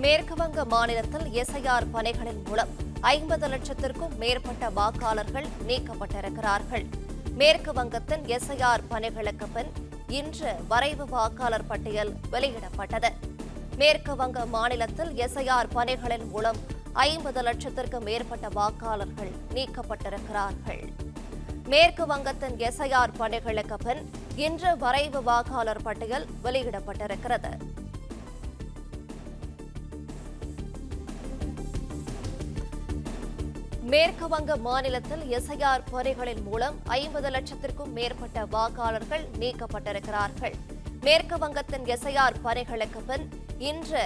மேற்கு வங்க மாநிலத்தில் எஸ்ஐஆர் பணிகளின் மூலம் 50 லட்சத்திற்கும் மேற்பட்ட வாக்காளர்கள் நீக்கப்பட்டிருக்கிறார்கள். மேற்கு வங்கத்தின் எஸ்ஐஆர் பணிகளுக்கு பின் இன்று வரைவு வாக்காளர் பட்டியல் வெளியிடப்பட்டது. மேற்கு வங்க மாநிலத்தில் எஸ்ஐஆர் பணிகளின் மூலம் 50 லட்சத்திற்கும் மேற்பட்ட வாக்காளர்கள் நீக்கப்பட்டிருக்கிறார்கள். மேற்கு வங்கத்தின் எஸ்ஐஆர் பணிகளுக்கு பின் இன்று வரைவு வாக்காளர் பட்டியல் வெளியிடப்பட்டிருக்கிறது. மேற்கு வங்க மாநிலத்தில் எஸ்ஐஆர் பணிகளின் மூலம் 50 லட்சத்திற்கும் மேற்பட்ட வாக்காளர்கள் நீக்கப்பட்டிருக்கிறார்கள். மேற்கு வங்கத்தின் எஸ்ஐஆர் பணிகளுக்கு பின் இன்று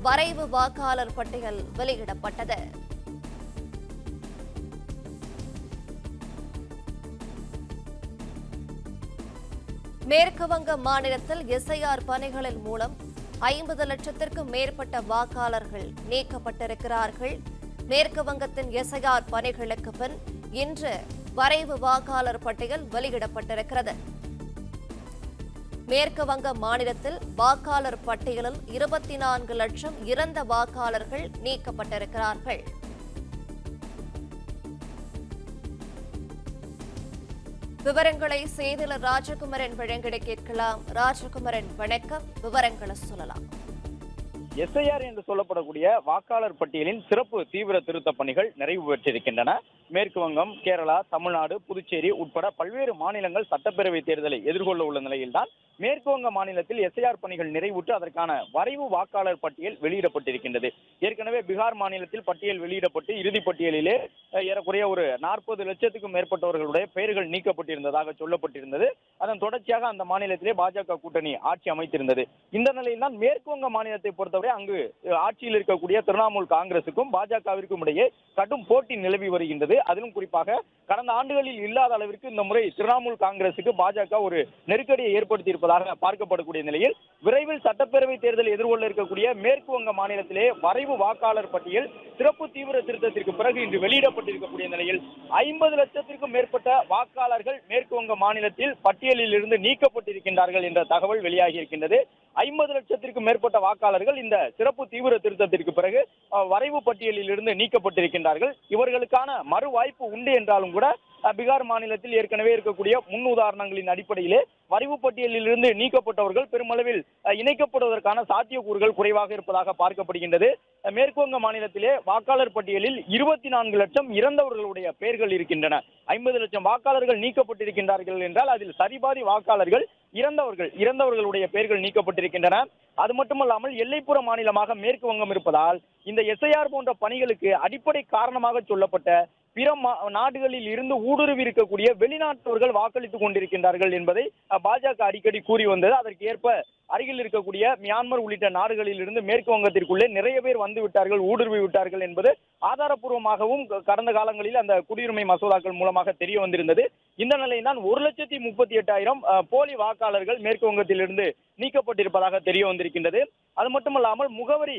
வரைவு வாக்காளர் பட்டியல் வெளியிடப்பட்டது. மேற்கு வங்க மாநிலத்தில் எஸ்ஐஆர் பணிகளின் மூலம் 50 லட்சத்திற்கும் மேற்பட்ட வாக்காளர்கள் நீக்கப்பட்டிருக்கிறார்கள். மேற்கு வங்கத்தின் எஸ்ஐஆர் பணிகளுக்கு பின் இன்று வரைவு வாக்காளர் பட்டியல் வெளியிடப்பட்டிருக்கிறது. மேற்கு வங்க மாநிலத்தில் வாக்காளர் பட்டியலில் 24 லட்சம் இறந்த வாக்காளர்கள் நீக்கப்பட்டிருக்கிறார்கள். விவரங்களை செய்தியாளர் ராஜகுமரன் வழங்கிட கேட்கலாம். ராஜகுமரன், வணக்கம். விவரங்களை சொல்லலாம். எஸ்ஐஆர் என்று சொல்லப்படக்கூடிய வாக்காளர் பட்டியலின் சிறப்பு தீவிர திருத்த பணிகள் நிறைவு பெற்றிருக்கின்றன. மேற்கு வங்கம், கேரளா, தமிழ்நாடு, புதுச்சேரி உட்பட பல்வேறு மாநிலங்கள் சட்டப்பேரவை தேர்தலை எதிர்கொள்ள உள்ள நிலையில்தான் மேற்கு வங்க மாநிலத்தில் எஸ்ஐஆர் பணிகள் நிறைவுற்று அதற்கான வரைவு வாக்காளர் பட்டியல் வெளியிடப்பட்டிருக்கின்றது. ஏற்கனவே பீகார் மாநிலத்தில் பட்டியல் வெளியிடப்பட்டு இறுதிப் பட்டியலிலே ஏறக்குறைய ஒரு 40 லட்சத்துக்கும் மேற்பட்டவர்களுடைய பெயர்கள் நீக்கப்பட்டிருந்ததாக சொல்லப்பட்டிருந்தது. அதன் தொடர்ச்சியாக அந்த மாநிலத்திலே பாஜக கூட்டணி ஆட்சி அமைத்திருந்தது. இந்த நிலையில் தான் மேற்கு வங்க மாநிலத்தை பொறுத்தவரை அங்கு ஆட்சியில் இருக்கக்கூடிய திரிணாமுல் காங்கிரசுக்கும் பாஜகவிற்கும் இடையே கடும் போட்டி நிலவி வருகின்றது. அதிலும் குறிப்பாக கடந்த ஆண்டுகளில் இல்லாத அளவிற்கு இந்த முறை திரிணாமுல் காங்கிரசுக்கு பாஜக ஒரு நெருக்கடியை ஏற்படுத்தி பார்க்கப்படக்கூடிய நிலையில் விரைவில் சட்டப்பேரவை தேர்தல் எதிர்கொள்ள இருக்கக்கூடிய மேற்கு வங்க மாநிலத்திலே வரைவு வாக்காளர் பட்டியல் சிறப்பு தீவிர திருத்தத்திற்கு பிறகு இன்று வெளியிடப்பட்டிருக்கக்கூடிய நிலையில் 50 லட்சத்திற்கும் மேற்பட்ட வாக்காளர்கள் மேற்கு வங்க மாநிலத்தில் பட்டியலில் இருந்து நீக்கப்பட்டிருக்கின்றார்கள் என்ற தகவல் வெளியாகி இருக்கின்றது. 50 லட்சத்திற்கும் மேற்பட்ட வாக்காளர்கள் இந்த சிறப்பு தீவிர திருத்தத்திற்கு பிறகு வரைவு பட்டியலில் இருந்து நீக்கப்பட்டிருக்கின்றார்கள். இவர்களுக்கான மறு வாய்ப்பு உண்டு என்றாலும் கூட பீகார் மாநிலத்தில் ஏற்கனவே இருக்கக்கூடிய முன் உதாரணங்களின் அடிப்படையிலே வரைவு பட்டியலில் இருந்து நீக்கப்பட்டவர்கள் பெருமளவில் இணைக்கப்படுவதற்கான சாத்தியக்கூறுகள் குறைவாக இருப்பதாக பார்க்கப்படுகின்றது. மேற்கு வங்க மாநிலத்திலே வாக்காளர் பட்டியலில் 24 லட்சம் இறந்தவர்களுடைய பெயர்கள் இருக்கின்றன. 50 லட்சம் வாக்காளர்கள் நீக்கப்பட்டிருக்கின்றார்கள் என்றால் அதில் சரிபாதி வாக்காளர்கள் இறந்தவர்களுடைய பெயர்கள் நீக்கப்பட்டிருக்கின்றன. அது மட்டுமல்லாமல் எல்லைப்புற மாநிலமாக மேற்கு வங்கம் இருப்பதால் இந்த எஸ்ஐஆர் போன்ற பணிகளுக்கு அடிப்படை காரணமாக சொல்லப்பட்ட பிற நாடுகளில் இருந்து ஊடுருவி இருக்கக்கூடிய வெளிநாட்டவர்கள் வாக்களித்துக் கொண்டிருக்கின்றார்கள் என்பதை பாஜக அடிக்கடி கூறி வந்தது. அதற்கு ஏற்ப அருகில் இருக்கக்கூடிய மியான்மர் உள்ளிட்ட நாடுகளில் இருந்து மேற்கு வங்கத்திற்குள்ளே நிறைய பேர் வந்து விட்டார்கள், ஊடுருவி விட்டார்கள் என்பது ஆதாரப்பூர்வமாகவும் கடந்த காலங்களில் அந்த குடியுரிமை மசோதாக்கள் மூலமாக தெரிய வந்திருந்தது. இந்த நிலையில் தான் 1,38,000 போலி வாக்காளர்கள் மேற்கு வங்கத்திலிருந்து நீக்கப்பட்டிருப்பதாக தெரிய வந்திருக்கின்றது. அது மட்டுமல்லாமல் முகவரி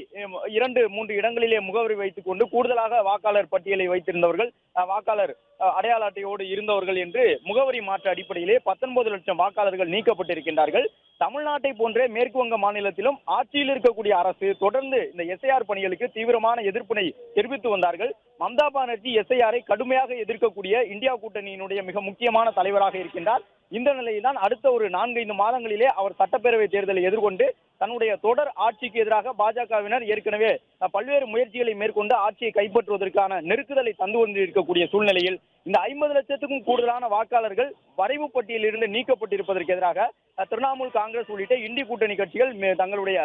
2-3 இடங்களிலே முகவரி வைத்துக் கொண்டு கூடுதலாக வாக்காளர் பட்டியலை வைத்திருந்தவர்கள், வாக்காளர் அடையாள அட்டையோடு இருந்தவர்கள் என்று முகவரி மாற்ற அடிப்படையிலே 19 லட்சம் வாக்காளர்கள் நீக்கப்பட்டிருக்கின்றார்கள். தமிழ்நாட்டை போன்றே மேற்கு வங்க மாநிலத்திலும் ஆட்சியில் இருக்கக்கூடிய அரசு தொடர்ந்து இந்த எஸ்ஐஆர் பணிகளுக்கு தீவிரமான எதிர்ப்பினை தெரிவித்து வந்தார்கள். மம்தா பானர்ஜி எஸ்ஐஆரை கடுமையாக எதிர்க்கக்கூடிய இந்தியா கூட்டணியினுடைய மிக முக்கியமான தலைவராக இருக்கின்றார். இந்த நிலையில் தான் அடுத்த ஒரு 4-5 மாதங்களிலே அவர் சட்டப்பேரவை தேர்தலை எதிர்கொண்டு தன்னுடைய தொடர் ஆட்சிக்கு எதிராக பாஜகவினர் ஏற்கனவே பல்வேறு முயற்சிகளை மேற்கொண்டு ஆட்சியை கைப்பற்றுவதற்கான நெருக்குதலை தந்து கொண்டிருக்கக்கூடிய சூழ்நிலையில் இந்த 50 லட்சத்துக்கும் கூடுதலான வாக்காளர்கள் வரைவு பட்டியலில் இருந்து நீக்கப்பட்டிருப்பதற்கு எதிராக திரிணாமுல் காங்கிரஸ் உள்ளிட்ட இந்தி கூட்டணி கட்சிகள் தங்களுடைய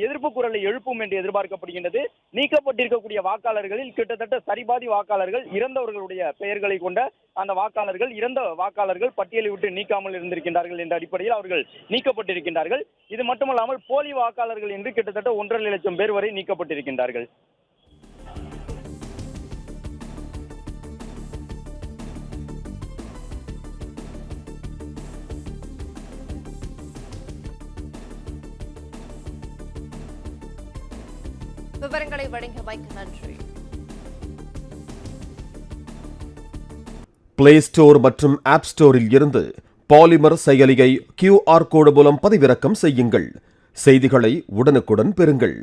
எதிர்ப்பு குரலை எழுப்பும் என்று எதிர்பார்க்கப்படுகின்றது. நீக்கப்பட்டிருக்கக்கூடிய வாக்காளர்களில் கிட்டத்தட்ட சரிபாதி வாக்காளர்கள் இறந்தவர்களுடைய பெயர்களை கொண்ட அந்த இறந்த வாக்காளர்கள் பட்டியலை விட்டு நீக்காமல் இருந்திருக்கின்றார்கள் என்ற அடிப்படையில் அவர்கள் நீக்கப்பட்டிருக்கின்றார்கள். இது மட்டுமல்லாமல் போலி வாக்காளர்கள் என்று கிட்டத்தட்ட 1.5 லட்சம் பேர் வரை நீக்கப்பட்டிருக்கின்றார்கள். விவரங்களை வழங்கியமைக்கு நன்றி. பிளே ஸ்டோர் மற்றும் ஆப் ஸ்டோரில் இருந்து பாலிமர் செயலியை QR கோடு மூலம் பதிவிறக்கம் செய்யுங்கள். செய்திகளை உடனுக்குடன் பெறுங்கள்.